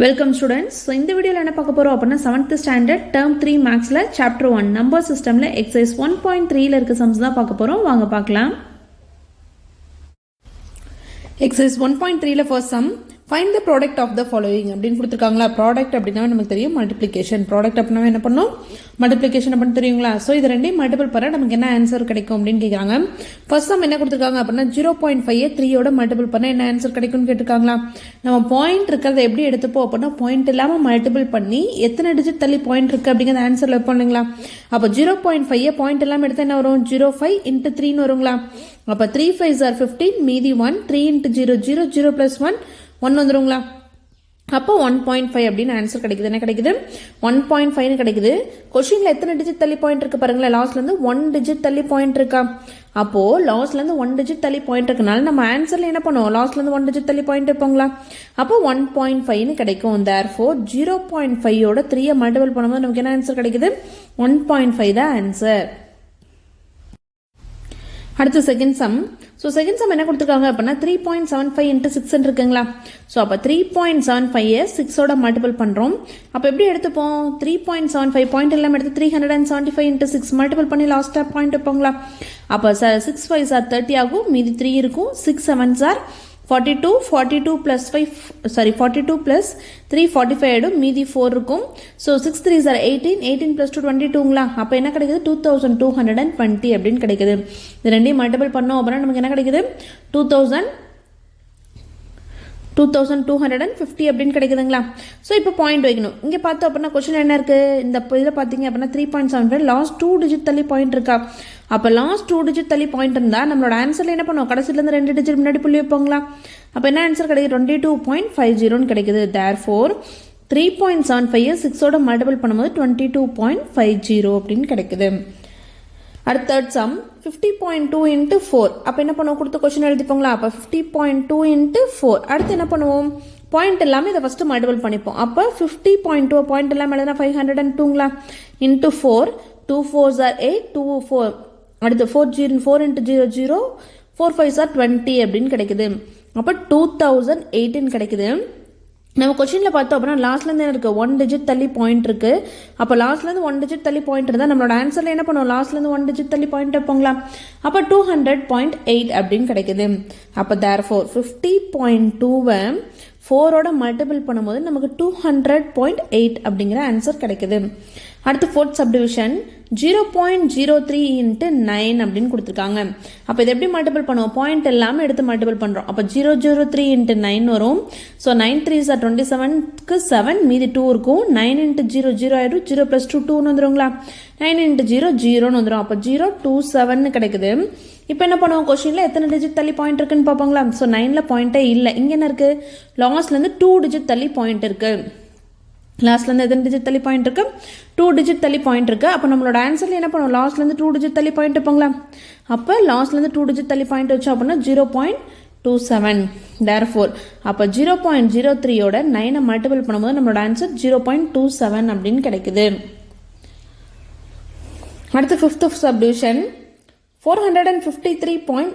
Welcome students. So இந்த வீடியோல என்ன பார்க்க போறோம் அப்படினா 7th standard term 3 mathsல chapter 1 number systemல exercise 1.3ல இருக்க sums தான் பார்க்க போறோம். வாங்க பார்க்கலாம். Exercise 1.3ல first sum find the product of the following அப்படினு கொடுத்திருக்காங்களா. product அப்படினா நமக்கு தெரியும் multiplication. product அப்படினா என்ன பண்ணனும்? multiplication அப்படி தெரியுங்களா. சோ இது ரெண்டையும் மல்டிபிள் பண்ணா நமக்கு என்ன ஆன்சர் கிடைக்கும் அப்படினு கேக்குறாங்க. ஃபர்ஸ்ட் சம் என்ன கொடுத்திருக்காங்க அப்படினா 0.5 ஐ 3 ஓட மல்டிபிள் பண்ணா என்ன ஆன்சர் கிடைக்கும்னு கேட்டிருக்காங்களா. நம்ம பாயிண்ட் இருக்கறத எப்படி எடுத்துப்போம் அப்படினா பாயிண்ட் இல்லாம மல்டிபிள் பண்ணி எத்தனை டிஜிட் தள்ளி பாயிண்ட் இருக்கு அப்படிங்கற ஆன்சர்ல வைப்போம்ங்களா. அப்ப 0.5 ஐ பாயிண்ட் இல்லாம எடுத்தா என்ன வரும்? 05 * 3 ன்னு வருங்களா. அப்ப 3 5s are 15 மீதி 1 3 * 0 0 0 + 1 1 வந்துருங்களா. அப்போ 1.5 அப்படின்னு ஆன்சர் கிடைக்குது. என்ன கிடைக்குது? 1.5 ன்னு கிடைக்குது. क्वेश्चनல எத்தனை டிஜிட் தள்ளி பாயிண்ட் இருக்கு பாருங்க. லாஸ்ட்ல இருந்து 1 டிஜிட் தள்ளி பாயிண்ட் இருக்கா. அப்போ லாஸ்ட்ல இருந்து 1 டிஜிட் தள்ளி பாயிண்ட் இருக்கனால நம்ம ஆன்சர்ல என்ன பண்ணுவோம்? லாஸ்ட்ல இருந்து 1 டிஜிட் தள்ளி பாயிண்ட் வைப்போங்களா. அப்போ 1.5 ன்னு கிடைக்கும். therefore 0.5 ஓட 3 ஐ மல்டிபிள் பண்ணும்போது நமக்கு என்ன ஆன்சர் கிடைக்குது? 1.5 தான் ஆன்சர். அடுத்து second sum. So second sum என்ன கொடுத்திருக்காங்க அப்படினா 3.75 * 6 ன்னு இருக்குங்களா. சோ அப்ப 3.75 ஐ 6 ஓட மல்டிபிள் பண்றோம். அப்ப எப்படி எடுத்துப்போம்? 3.75 பாயிண்ட் எல்லாம் எடுத்து 375 * 6 மல்டிபிள் பண்ணி லாஸ்ட் பாயிண்ட் வைப்போங்களா. அப்ப 6 5s are 30 ஆகும். மீதி 3 இருக்கும். 6 7s are 42 42 + 3 45 ஆயிடும். மீதி 4 இருக்கும். So 6 3s are 18 18 + 2 22ங்களா. அப்ப என்ன கிடைக்குது? 2220 அப்படினு கிடைக்குது. இது ரெண்டையும் மல்டிபிள் பண்ணோம் அப்படினா நமக்கு என்ன கிடைக்குது? 2250 அப்படின்னு கிடைக்குதுங்களா. சோ இப்போ பாயிண்ட் வைக்கணும். இங்க பார்த்தோம் அப்படினா क्वेश्चन என்ன இருக்கு? இந்த இதுல பாத்தீங்க அப்படினா 3.75 லாஸ்ட் 2 டிஜிட் தள்ளி பாயிண்ட் இருக்கா. அப்ப லாஸ்ட் 2 டிஜிட் தள்ளி பாயிண்ட் இருந்தா நம்மளோட ஆன்சர்ல என்ன பண்ணுவோம்? கடைசில இருந்து 2 டிஜிட் முன்னாடி புள்ளி வைப்போங்களா. அப்ப என்ன ஆன்சர் கிடைக்குது? 22.50 ன்னு கிடைக்குது. therefore 3.75 ஐ 6 ஓட மல்டிபிள் பண்ணும்போது 22.50 அப்படின்னு கிடைக்குது. அடுத்த தேர்ட் சம் 50.2 * 4. அப்ப என்ன பண்ணுவோம்? கொடுத்த क्वेश्चन எழுதிப்போங்களா. அப்ப 50.2 * 4. அடுத்து என்ன பண்ணுவோம்? பாயிண்ட் எல்லாமே இத ஃபர்ஸ்ட் மல்டிபிள் பண்ணிப்போம். அப்ப 50.2 பாயிண்ட் எல்லாம் எழுதுனா 502ங்களா. * 4 2 4s are 8 2 4 அடுத்து 4 * 0 0 4 5s are 20 அப்படின்னு கிடைக்குது. அப்ப 2018 கிடைக்குது. நம்ம क्वेश्चनல பார்த்தோம் அப்படினா லாஸ்ட்ல இருந்து என்ன இருக்கு? 1 டிஜிட் தள்ளி பாயிண்ட் இருக்கு. அப்ப லாஸ்ட்ல இருந்து 1 டிஜிட் தள்ளி பாயிண்ட் இருந்தா நம்மளோட ஆன்சர்ல என்ன பண்ணுவோம்? லாஸ்ட்ல இருந்து 1 டிஜிட் தள்ளி பாயிண்ட் வைப்போங்களா. அப்ப 200.8 அப்படின்னு கிடைக்குது. அப்ப therefore 50.2 ஐ 4 ஓட மல்டிபிள் பண்ணும்போது நமக்கு 200.8 அப்படிங்கிற ஆன்சர் கிடைக்குது. அடுத்து ஃபோர்த் சப்டிவிஷன் 0.03 * 9 அப்படின்னு கொடுத்திருக்காங்க. அப்ப இத எப்படி மல்டிபிள் பண்ணுவோம்? பாயிண்ட் எல்லாமே எடுத்து மல்டிபிள் பண்றோம். அப்ப 003 * 9 வரும். சோ 9 3s are 27 க்கு 7 மீதி 2 இருக்கும். 9 * 0 0 ஆயிடும். 0 + 2 2 ன்னு வந்துருங்களா. 9 * 0 0 ன்னு வந்துரும். அப்ப 027 ன்னு கிடைக்குது. இப்போ என்ன பண்ணுவோம்? क्वेश्चनல எத்தனை டிஜிட் தள்ளி பாயிண்ட் இருக்குன்னு பாப்போங்களா. சோ 9ல பாயிண்டே இல்ல. இங்க என்ன இருக்கு? லாஸ்ட்ல இருந்து 2 டிஜிட் தள்ளி பாயிண்ட் இருக்கு. லாஸ்ட்ல இருந்து எத்தனை டிஜிட் தள்ளி பாயிண்ட் இருக்கு? 2 டிஜிட் தள்ளி பாயிண்ட் இருக்கு. அப்ப நம்மளோட ஆன்சர்ல என்ன பண்ணுவோம்? லாஸ்ட்ல இருந்து 2 டிஜிட் தள்ளி பாயிண்ட் வைப்போங்களா. அப்ப லாஸ்ட்ல இருந்து 2 டிஜிட் தள்ளி பாயிண்ட் வச்சோம் அப்படினா 0.27. therefore அப்ப 0.03 ஓட 9 ஐ மல்டிபிள் பண்ணும்போது நம்மளோட ஆன்சர் 0.27 அப்படின்னு கிடைக்குது. அடுத்து ஃபிஃப்த் சப்டிவிஷன் 453.07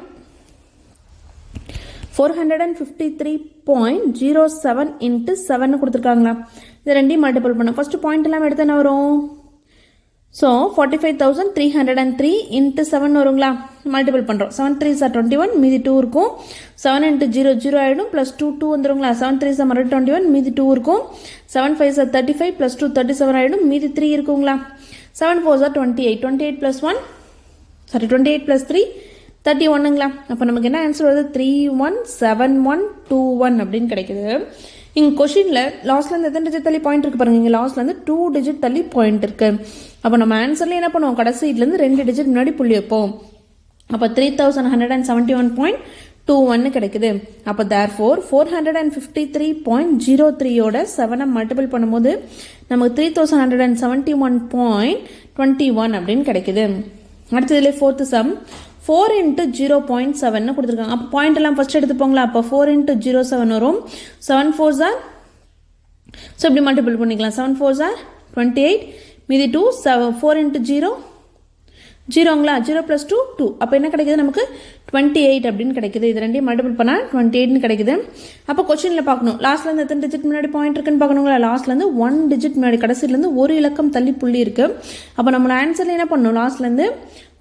* 7 கொடுத்திருக்காங்களா. இது ரெண்டையும் மல்டிபிள் பண்ணோம். ஃபர்ஸ்ட் பாயிண்ட் எல்லாம் எடுத்து என்ன வரும்? சோ 45,303 * 7 வருங்களா. மல்டிபிள் பண்றோம். 7 3s are 21 மீதி 2 இருக்கும். 7 * 0 0 ஆயிடும். + 2 2 வந்துருங்களா. 7 3s are 21 மீதி 2 இருக்கும். 7 5s are 35 + 2 37 ஆயிடும். மீதி 3 இருக்குங்களா. 7 4s are 28 28 + 1 28 + 3 31ங்களா. அப்ப நமக்கு என்ன ஆன்சர் வருது? 317121 அப்படின்னு கிடைக்குது. இங்க क्वेश्चनல லாஸ்ட்ல இருந்து எத்தனை டிஜிட் தள்ளி பாயிண்ட் இருக்கு பாருங்க. இங்க லாஸ்ட்ல இருந்து 2 டிஜிட் தள்ளி பாயிண்ட் இருக்கு. அப்ப நம்ம ஆன்சர்ல என்ன பண்ணுவோம்? கடைசில இருந்து 2 டிஜிட் முன்னாடி புள்ளி வைப்போம். அப்ப 3171.21 கிடைக்குது. அப்ப therefore 453.03 ஓட 7 மல்டிபிள் பண்ணும்போது நமக்கு 3171.21 அப்படின்னு கிடைக்குது. அடுத்து இதுல ஃபோர்த் சம் 4 * 0.7 ன்னு கொடுத்திருக்காங்க. அப்ப பாயிண்ட் எல்லாம் ஃபர்ஸ்ட் எடுத்துப்போங்களா. அப்ப 4 * 07 வரும். 7 4s are சோ இப்படி மல்டிபிள் பண்ணிக்கலாம். 7 4s are 28 மீதி 2 4 * 0 ஜீரோங்களா, 0 + 2 2. அப்போ என்ன கிடைக்குது நமக்கு 28 அப்படின்னு கிடைக்குது. இது ரெண்டையும் மல்டிபிள் பண்ணால் 28ன்னு கிடைக்குது. அப்போ கொஸ்டினில் பார்க்கணும் லாஸ்ட்லேருந்து எத்தனை டிஜிட் முன்னாடி பாயிண்ட் இருக்குன்னு பார்க்கணுங்களா. லாஸ்ட்லேருந்து 1 டிஜிட் முன்னாடி, கடைசியிலேருந்து ஒரு இலக்கம் தள்ளி புள்ளி இருக்குது. அப்போ நம்மளோட ஆன்சரில் என்ன பண்ணணும், லாஸ்ட்லேருந்து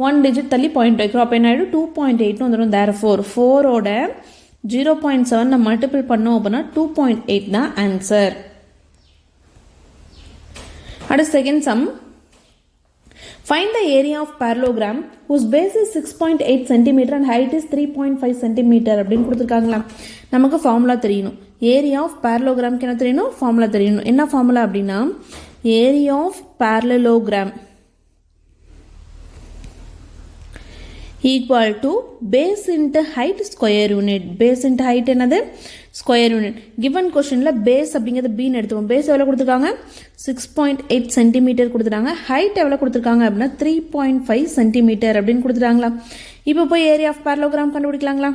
1 டிஜிட் தள்ளி பாயிண்ட் வைக்கிறோம். அப்போ என்ன ஆகிடும் 2.8ன்னு வந்துடும். தேர்ஃபோர் 4ஓட 0.7 நம்ம மல்டிபிள் பண்ணோம் அப்படின்னா 2.8 தான் ஆன்சர். அடுத்த second sum. Find the area of parallelogram whose base is 6.8 cm and height is 3.5 cm அப்படின்னு கொடுத்துருக்காங்களா. நமக்கு ஃபார்முலா தெரியணும். ஏரியா ஆஃப் parallelogram என்ன தெரியணும், ஃபார்முலா தெரியணும். என்ன ஃபார்முலா அப்படின்னா area of parallelogram equal to base into height square unit. base into height என்னது, ஸ்கொயர் யூனிட். கிவன் கொஸ்டினில் பேஸ் அப்படிங்கிறது பீன்னு எடுத்துக்கோம். பேஸ் எவ்வளோ கொடுத்துருக்காங்க, 6.8 சென்டிமீட்டர் கொடுத்துட்டாங்க. ஹைட் எவ்வளோ கொடுத்துருக்காங்க அப்படின்னா 3.5 சென்டிமீட்டர் அப்படின்னு கொடுத்துட்டாங்களா. இப்போ போய் ஏரியா ஆஃப் parallelogram கண்டுபிடிக்கலாங்களா.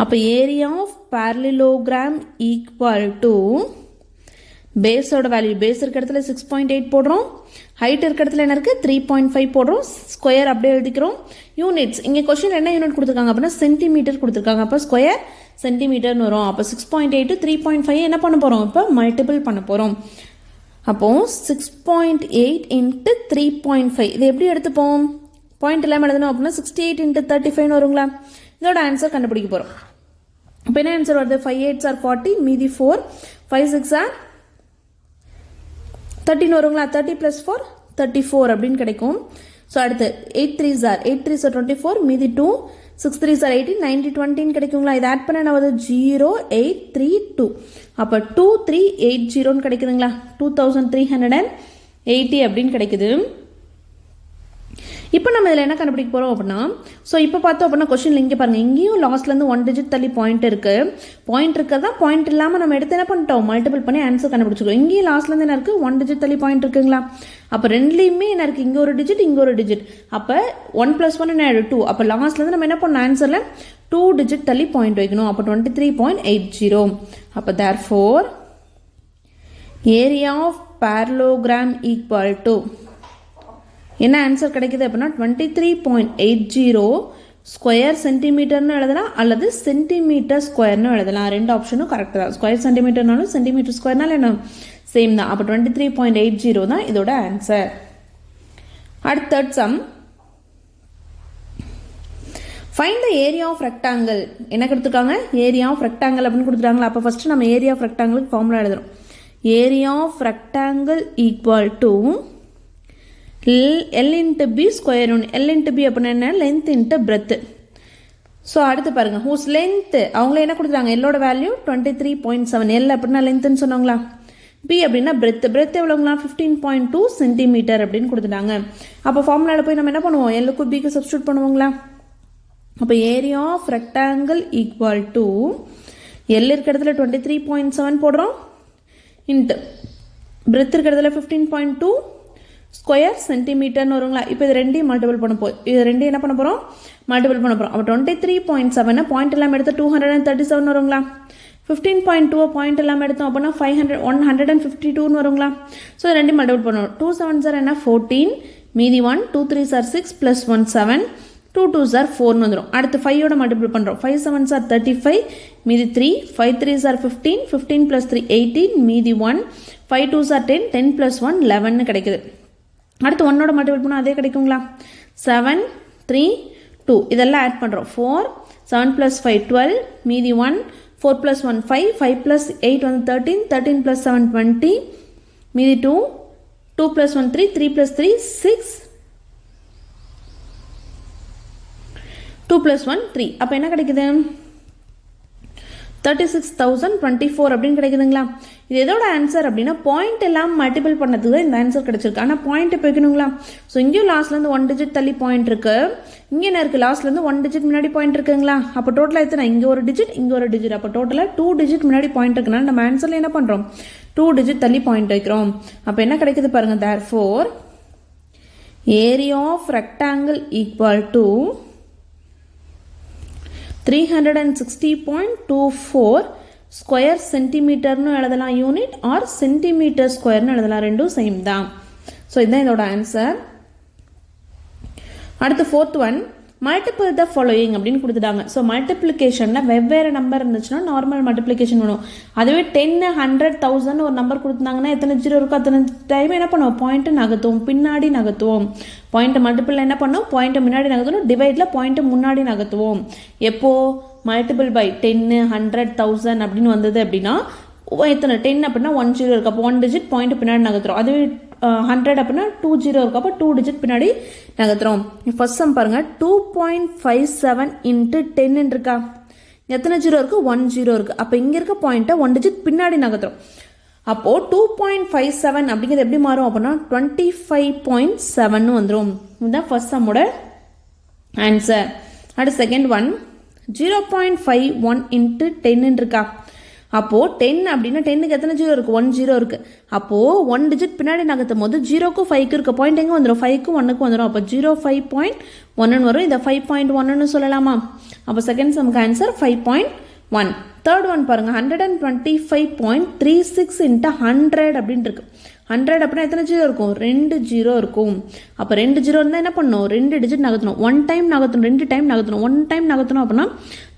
அப்போ area of parallelogram equal to பேஸோட வேல்யூ, பேஸ் இருக்க இடத்துல 6.8 போடுறோம், ஹைட் இருக்க இடத்துல என்ன இருக்குது 3.5 போடுறோம், ஸ்கொயர் அப்படியே எழுதிக்கிறோம். யூனிட்ஸ் இங்கே கொஸ்டின் என்ன யூனிட் கொடுத்துருக்காங்க அப்படின்னா சென்டிமீட்டர் கொடுத்துருக்காங்க. அப்போ ஸ்கொயர் சென்டிமீட்டர்னு வரும். அப்போ 6.8 to 3.5 என்ன பண்ண போகிறோம், இப்போ மல்டிபிள் பண்ண போகிறோம். அப்போது 6.8 × 3.5 இது எப்படி எடுத்துப்போம், பாயிண்ட் எல்லாம் எழுதணும் அப்படின்னா 68 × 35 வருங்களா. இதோட ஆன்சர் கண்டுபிடிக்க போகிறோம். இப்போ என்ன ஆன்சர் வருது, 5 8s are 40, மீதி 4, 5 6 are 13 வருங்களா. 30 + 4 34 அப்படின்னு கிடைக்கும். ஸோ அடுத்து 8 3s are 24, மீதி 2, 6 3s are 18, 90 20 கிடைக்குங்களா. இதை ஆட் பண்ண என்ன வருது 0832. அப்போ 2380 கிடைக்குதுங்களா. 2380 அப்படின்னு கிடைக்குது. இப்போ நம்ம இதில் என்ன கண்டுபிடிக்க போகிறோம் அப்படின்னா, ஸோ இப்போ பார்த்தோம் அப்படின்னா கொஸ்டினில் இங்கே பாருங்கள், இங்கேயும் லாஸ்ட்லேருந்து 1 டிஜிட் தள்ளி பாயிண்ட் இருக்குது. பாயிண்ட் இருக்கிறதா, பாயிண்ட் இல்லாமல் நம்ம எடுத்து என்ன பண்ணிட்டோம், மல்டிபிள் பண்ணி ஆன்சர் கண்டுபிடிச்சிக்கோம். இங்கேயும் லாஸ்ட்லேருந்து என்ன இருக்குது 1 டிஜிட் தள்ளி பாயிண்ட் இருக்குங்களா. அப்போ ரெண்டுலேயுமே என்ன இருக்குது, இங்கே ஒரு டிஜிட் இங்கே ஒரு டிஜிட். அப்போ 1 + 1 என்ன 2. அப்போ லாஸ்ட்லேருந்து நம்ம என்ன பண்ணணும், ஆன்சரில் 2 டிஜிட் தள்ளி பாயிண்ட் வைக்கணும். அப்போ 23.80. அப்போ therefore area of parallelogram equal to என்ன ஆன்சர் கிடைக்குது அப்படின்னா 23.80 ஸ்கொயர் சென்டிமீட்டர்னு எழுதலாம், அல்லது சென்டிமீட்டர் ஸ்கொயர்னு எழுதலாம். ரெண்டு ஆப்ஷனும் கரெக்டாக தான். ஸ்கொயர் சென்டிமீட்டர்னாலும் சென்டிமீட்டர் ஸ்கொயர்னாலும் என்ன சேம் தான். அப்போ 23.80 தான் இதோட ஆன்சர். அடுத்த third sum. Find the area of rectangle. என்ன கொடுத்துருக்காங்க, ஏரியா ஆஃப் ரெக்டாங்கிள் அப்படின்னு கொடுத்துருக்காங்களா. அப்போ ஃபஸ்ட்டு நம்ம ஏரியா ஆஃப் ரெக்டாங்கிளுக்கு ஃபார்முலா எழுதுறோம். Area of rectangle equal to L × B square unit. L × B அப்படின்னா என்ன, லென்த் × பிரெத்து. ஸோ அடுத்து பாருங்கள், ஹூஸ் லென்த்து அவங்களே என்ன கொடுத்துருக்காங்க, எல்லோட வேல்யூ 23.7. எல் அப்படின்னா லென்த்துன்னு சொன்னாங்களா. பி அப்படின்னா பிரெத்து. பிரெத் எவ்வளோங்களா 15.2 சென்டிமீட்டர் அப்படின்னு கொடுத்துட்டாங்க. அப்போ ஃபார்முலாவில் போய் நம்ம என்ன பண்ணுவோம், எல்லுக்கு பிக்கு சப்ஸ்டியூட் பண்ணுவோங்களா. அப்போ area of rectangle equal to L இருக்கிற இடத்துல 23.7 போடுறோம், இன்ட்டு பிரெத் இருக்கிற இடத்துல 15.2 ஸ்கொயர் சென்டிமீட்டர்னு வருங்களா. இப்போ இது ரெண்டையும் மல்டிபிள் பண்ண போய் இது ரெண்டையும் என்ன பண்ண போகிறோம், மல்டிபிள் பண்ண போகிறோம். அப்போ 23.7 பாயிண்ட் இல்லாமல் எடுத்தால் 237 வருங்களா. 15.2 பாயிண்ட் இல்லாமல் எடுத்தோம் அப்படின்னா 152 வருங்களா. ஸோ ரெண்டையும் மல்டிபிள் பண்ணுவோம். 2 7s are என்ன 14, மீதி 1, 2 3s are 6 + 1 7, 2 2s are 4 வந்துடும். அடுத்து 5ஓட மல்டிபிள் பண்ணுறோம். 5 7s are 35, மீதி 3, 5 3s are 15, 15 + 3 18, மீதி 1, 5 2s are 10, 10 + 1 11 கிடைக்குது. அடுத்து 1ஓட மல்டிபிள் பண்ணால் அதே கிடைக்குங்களா. 7 3 2 இதெல்லாம் ஆட் பண்ணுறோம். 4 7 + 5 12, மீதி 1, 4 + 1 5, 5 + 8 வந்து 13, 13 + 7 20, மீதி 2, 2 + 1 3, 3 + 3 6, 2 + 1 3. அப்போ என்ன கிடைக்குது 36,024 அப்படின்னு கிடைக்குதுங்களா. இது எதோட ஆன்சர் அப்படின்னா பாயிண்ட் எல்லாம் மல்டிபிள் பண்ணதுக்கு தான் இந்த ஆன்சர் கிடைச்சிருக்கு. ஆனால் பாயிண்ட் இப்போ வைக்கணுங்களா. ஸோ இங்கேயும் லாஸ்ட்லேருந்து 1 டிஜிட் தள்ளி பாயிண்ட் இருக்கு, இங்கே என்ன இருக்குது லாஸ்ட்லேருந்து 1 டிஜிட் முன்னாடி பாயிண்ட் இருக்குங்களா. அப்போ டோட்டலாக எத்தனை, இங்கே ஒரு டிஜிட் இங்கே ஒரு டிஜிட். அப்போ டோட்டலாக 2 டிஜிட் முன்னாடி பாயிண்ட் இருக்குனால நம்ம ஆன்சரில் என்ன பண்ணுறோம் 2 டிஜிட் தள்ளி பாயிண்ட் வைக்கிறோம். அப்போ என்ன கிடைக்குது பாருங்கள், therefore area of rectangle equal to 360.24 square சென்டிமீட்டர்னு எழுதலாம் யூனிட், ஆர் சென்டிமீட்டர் ஸ்கொயர்னு எழுதலாம். ரெண்டும் சேம் தான். ஸோ இதுதான் இதோட ஆன்சர். அடுத்து fourth one multiple the following அப்படின்னு கொடுத்துட்டாங்க. ஸோ மல்டிப்ளிகேஷனில் வெவ்வேறு நம்பர் இருந்துச்சுன்னா நார்மல் மல்டிப்ளிகேஷன் வேணும். அதுவே 10, 100, 1000 ஒரு நம்பர் கொடுத்தாங்கன்னா எத்தனை ஜீரோ இருக்கும் அத்தனை டைம் என்ன பண்ணுவோம், பாயிண்ட்டு நகர்த்துவோம், பின்னாடி நகர்த்துவோம். பாயிண்ட்டை மல்டிபிள் என்ன பண்ணோம், பாயிண்ட்டை முன்னாடி நகர்த்தணும், டிவைடில் பாயிண்ட்டை முன்னாடி நகர்த்துவோம். எப்போது மல்டிபிள் பை 10, 100, 1000 அப்படின்னு வந்தது அப்படின்னா எத்தனை 10 அப்படின்னா 1 0 இருக்குது, அப்போ 1 டிஜிட் பாயிண்ட் பின்னாடி நகர்த்துறோம். அதுவே 100 அப்படின்னா 2 0 இருக்குது, அப்போ 2 டிஜிட் பின்னாடி நகர்த்துறோம். ஃபர்ஸ்ட் சம் பாருங்கள், 2.57 × 10 இருக்கா, எத்தனை ஜீரோ இருக்குது, 1 0 இருக்குது, அப்போ இங்கே இருக்க பாயிண்ட்டை 1 டிஜிட் பின்னாடி நகர்த்துறோம். அப்போது 2.57 அப்படிங்கிறது எப்படி மாறும் அப்படின்னா 25.7 வந்துடும். இதுதான் ஃபர்ஸ்ட் சம்மோட ஆன்சர். அடுத்து செகண்ட் ஒன் 0.51 × 10 இருக்கா, அப்போது 10 அப்படின்னா 10க்கு எத்தனை ஜீரோ இருக்குது, 1 0 இருக்குது. அப்போது 1 டிஜிட் பின்னாடி நகர்த்தும் போது 0க்கும் 5க்கு இருக்க பாயிண்ட் எங்கே வந்துடும், 5க்கும் 1க்கும் வந்துடும். அப்போ 0.5.1 வரும். இதை 5.1 சொல்லலாமா? அப்போ செகண்ட் சம்க்கு ஆன்சர் 5.1. தேர்ட் ஒன் பாருங்கள், 125.36 × 100 அப்படின்ட்டு இருக்கு. 100 அப்படின்னா எத்தனை ஜீரோ இருக்கும், 2 0 இருக்கும். அப்போ 2 0 இருந்தால் என்ன பண்ணணும், 2 டிஜிட் நகர்த்தணும், 1 டைம் நகர்த்தணும், 2 டைம் நகர்த்தணும். 1 டைம் நகர்த்தணும் அப்படின்னா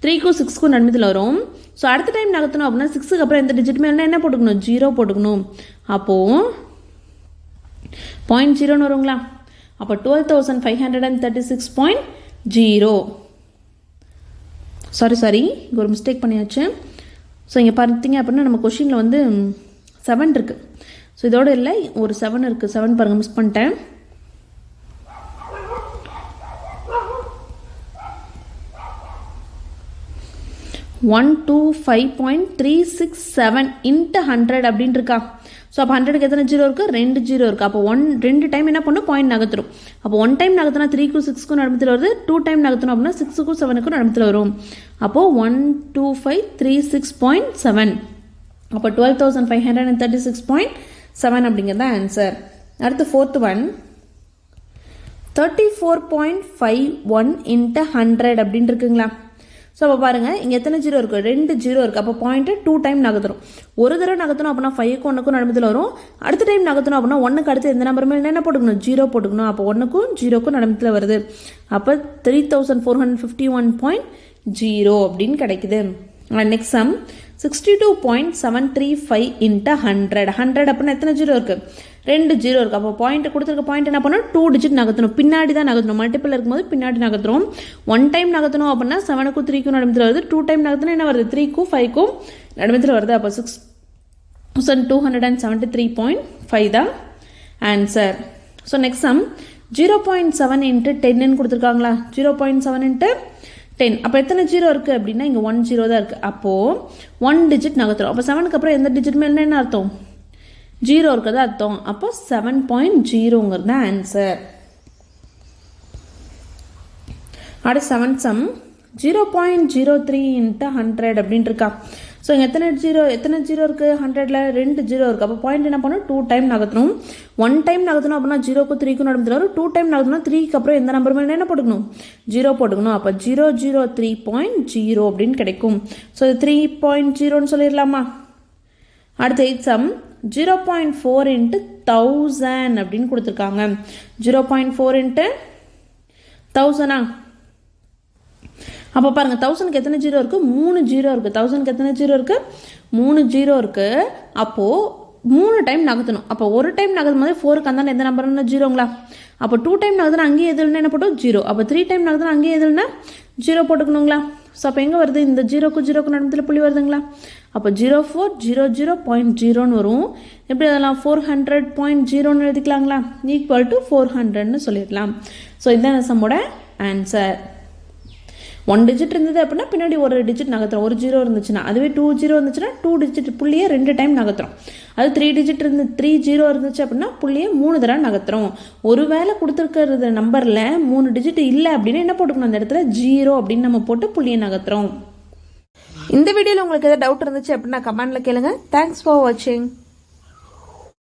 3க்கும் 6க்கும் நடுமத்தில் வரும். ஸோ அடுத்த டைம் நகர்த்தணும் அப்படின்னா 6க்கு அப்புறம் எந்த டிஜிட் மேலே என்ன போட்டுக்கணும், 0 போட்டுக்கணும். அப்போது 0.0 வருங்களா? அப்போ 12,536.0. சாரி இங்கே ஒரு மிஸ்டேக் பண்ணியாச்சு. ஸோ இங்கே பார்த்தீங்க அப்படின்னா நம்ம கொஷினில் வந்து 7 இருக்குது. ஸோ இதோடு இல்லை, ஒரு 7 இருக்குது. 7 பாருங்கள், மிஸ் பண்ணிட்டேன். ஒன் 125.367 × 100 அப்படின்னு இருக்கா. ஸோ அப்போ 100க்கு எத்தனை ஜீரோ இருக்குது, 2 0 இருக்குது. அப்போ 2 டைம் என்ன பண்ணும், பாயிண்ட் நகர்த்துரும். அப்போ 1 டைம் நகர்த்தினா 3க்கும் 6க்கும் நடுமத்தில் வருது. 2 டைம் நகர்த்தணும் அப்படின்னா 6க்கும் 7க்கும் நடுமத்தில் வரும். அப்போது 12536.7. அப்போ 12,536.7 அப்படிங்கிறது தான் ஆன்சர். அடுத்து ஃபோர்த் ஒன் 34.51 × 100 அப்படின்னு இருக்குங்களா. ஸோ அப்போ பாருங்கள், இங்கே எத்தனை ஜீரோ இருக்குது, 2 0 இருக்குது. அப்போ பாயிண்ட்டு 2 டைம் நகர்த்துறோம். ஒரு தடவை நகர்த்தணும் அப்படின்னா 5க்கும் 1க்கும் நடுமத்தில் வரும். அடுத்த டைம் நகர்த்தணும் அப்படின்னா 1க்கு அடுத்து எந்த நம்பர் மேலே என்ன போட்டுக்கணும், 0 போட்டுக்கணும். அப்போ 1க்கும் 0க்கும் நடுமத்தில் வருது. அப்போ 3451.0 அப்படின்னு கிடைக்குது. Next sum 62.735 × 100. 100 அப்படின்னா எத்தனை ஜீரோ இருக்குது, 2 0 இருக்குது. அப்போ பாயிண்ட் கொடுத்துருக்க பாயிண்ட் என்ன பண்ணணும், 2 டிஜிட் நகர்த்தணும், பின்னாடி தான் நகர்த்தணும். மல்டிபிள் இருக்கும்போது பின்னாடி நகர்த்துறோம். 1 டைம் நகர்த்தணும் அப்படின்னா 7க்கும் 3க்கும் நடுமத்தில் வருது. 2 டைம் நகர்த்தினா என்ன வருது, 3க்கும் 5க்கும் நடுமத்தில் வருது. அப்போ 6273.5 தான் ஆன்சர். ஸோ நெக்ஸ்ட் சம் 0.7 × 10 கொடுத்துருக்காங்களா. 0.7 × 10. அப்போ எத்தனை ஜீரோ இருக்குது அப்படின்னா இங்கே 1 0 தான் இருக்குது. அப்போது 1 டிஜிட் நகர்த்துறோம். அப்போ 7க்கு அப்புறம் எந்த டிஜிட் மேலே என்ன அர்த்தம், 0 இருக்கிறது அர்த்தம். அப்போ 7.0ங்கிறது தான் ஆன்சர். அடுத்த செவன்த் சம் 0.03 × 100 அப்படின்ட்டு இருக்கா. ஸோ இங்கே எத்தனை ஜீரோ இருக்குது, 100ல் 2 0 இருக்குது. அப்போ பாயிண்ட் என்ன பண்ணணும், 2 டைம் நகர்த்தணும். 1 டைம் நகர்த்தணும் அப்படின்னா 0க்கும் 3க்கும் நடுமத்தில் வரும். 2 டைம் நகர்த்தணும், 3க்கு அப்புறம் எந்த நம்பர் மேலே என்ன போட்டுக்கணும், 0 போட்டுக்கணும். அப்போ 003.0 அப்படின்னு கிடைக்கும். ஸோ இது 3.0ன்னு சொல்லிடலாமா. அடுத்த 8th சம் 0.4 × 1000 அப்படின்னு கொடுத்துருக்காங்க. 0.4 × 1000. அப்போ பாருங்கள், 1000க்கு எத்தனை ஜீரோ இருக்குது, 3 0 இருக்குது. 1000க்கு எத்தனை ஜீரோ இருக்குது, 3 0 இருக்குது. அப்போது 3 டைம் நகர்த்தணும். அப்போ ஒரு டைம் நகர்த்தும் போது 4க்கு அந்த எந்த நம்பர்னா 0ங்களா. அப்போ 2 டைம் நகர்த்தினா அங்கேயே எதுனா என்ன போட்டோம், 0. அப்போ 3 டைம் நகர்த்தினா அங்கேயே எதுனா 0 போட்டுக்கணுங்களா. ஸோ அப்போ எங்கே வருது, இந்த 0க்கு நடுமத்தில் புள்ளி வருதுங்களா. அப்போ 0400.0ன்னு வரும். எப்படி அதெல்லாம் 400.0ன்னு எழுதிக்கலாங்களா, ஈக்குவல் டு 400ன்னு சொல்லிடலாம். ஸோ இதுதான் சம்மோட ஆன்சர். 1 டிஜிட் இருந்தது அப்படின்னா பின்னாடி ஒரு டிஜிட் நகர்த்துறோம். ஒரு 0 இருந்துச்சுன்னா, அதுவே 2 0 இருந்துச்சுன்னா 2 டிஜிட் புள்ளியே 2 டைம் நகர்த்துறோம். அது 3 டிஜிட் 3 0 இருந்துச்சு அப்படின்னா புள்ளியே 3 தடவை நகர்த்துறோம். ஒருவேளை கொடுத்துருக்கிறது நம்பரில் 3 டிஜிட் இல்லை அப்படின்னா என்ன போட்டுக்கணும், அந்த இடத்துல 0 அப்படின்னு நம்ம போட்டு புள்ளியை நகர்த்துறோம். இந்த வீடியோவில் உங்களுக்கு எதாவது டவுட் இருந்துச்சு அப்படின்னா கமெண்ட்டில் கேளுங்க. தேங்க்ஸ் ஃபார் வாட்சிங்.